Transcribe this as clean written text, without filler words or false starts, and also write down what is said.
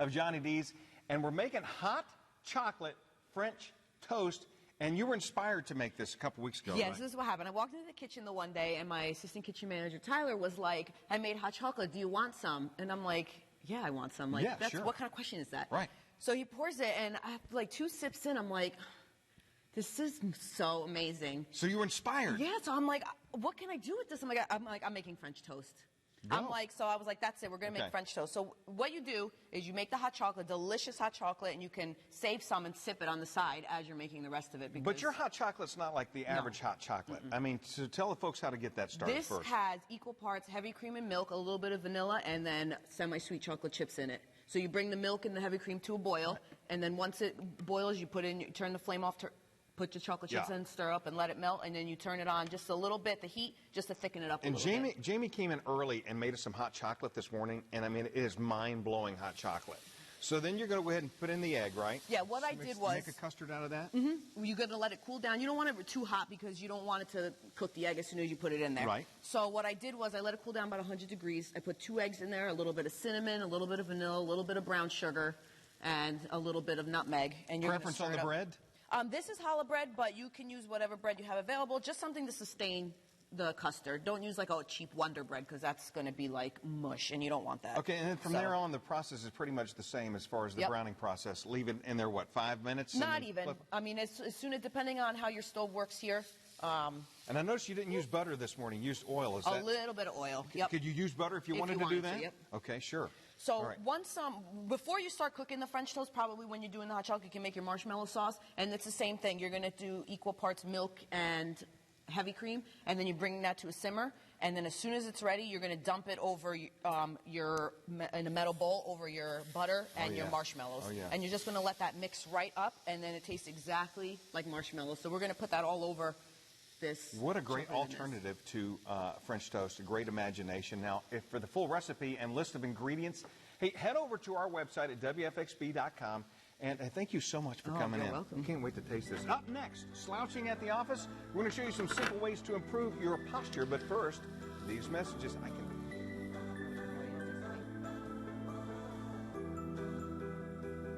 of Johnny D's, and we're making hot chocolate French toast. And you were inspired to make this a couple weeks ago, Yes, right? this is what happened. I walked into the kitchen the one day, and my assistant kitchen manager, Tyler, was like, I made hot chocolate. Do you want some? And I'm like, yeah, I want some. Like, yeah, that's sure. What kind of question is that? Right. So he pours it, and after like 2 sips in, I'm like, this is so amazing. So you were inspired. Yeah, so I'm like, what can I do with this? I'm making French toast. Go. So I was like, that's it. We're going to make French toast. So what you do is you make the hot chocolate, delicious hot chocolate, and you can save some and sip it on the side as you're making the rest of it. But your hot chocolate's not like the average hot chocolate. I mean, so tell the folks how to get that started this first. This has equal parts heavy cream and milk, a little bit of vanilla, and then semi-sweet chocolate chips in it. So you bring the milk and the heavy cream to a boil, and then once it boils, you turn the flame off, put your chocolate chips in, stir up, and let it melt, and then you turn it on just a little bit, the heat, just to thicken it up a little bit. And Jamie came in early and made us some hot chocolate this morning, and I mean, it is mind-blowing hot chocolate. So then you're going to go ahead and put in the egg, right? Yeah, what I did was... Make a custard out of that? Mm-hmm. You're going to let it cool down. You don't want it too hot because you don't want it to cook the egg as soon as you put it in there. Right. So what I did was I let it cool down about 100 degrees. I put 2 eggs in there, a little bit of cinnamon, a little bit of vanilla, a little bit of brown sugar, and a little bit of nutmeg. And you're Preference on the bread? This is challah bread, but you can use whatever bread you have available, just something to sustain the custard. Don't use like a cheap Wonder Bread because that's going to be like mush, and you don't want that. Okay, and then from there on, the process is pretty much the same as far as the browning process. Leave it in there, what, 5 minutes? Not even. I mean, as soon as, depending on how your stove works here. And I noticed you didn't use butter this morning. You used oil. Is that a little bit of oil? Yep. Could you use butter if you wanted to do that? Yep. Okay, sure. So before you start cooking the French toast, probably when you're doing the hot chocolate, you can make your marshmallow sauce, and it's the same thing. You're going to do equal parts milk and heavy cream, and then you bring that to a simmer, and then as soon as it's ready, you're going to dump it over in a metal bowl over your butter and your marshmallows, and you're just going to let that mix right up, and then it tastes exactly like marshmallows. So we're going to put that all over. What a great alternative to French toast, a great imagination. Now, for the full recipe and list of ingredients, hey, head over to our website at WFXB.com. And thank you so much for coming in. You're welcome. I can't wait to taste this. Up next, slouching at the office, we're going to show you some simple ways to improve your posture. But first, these messages I can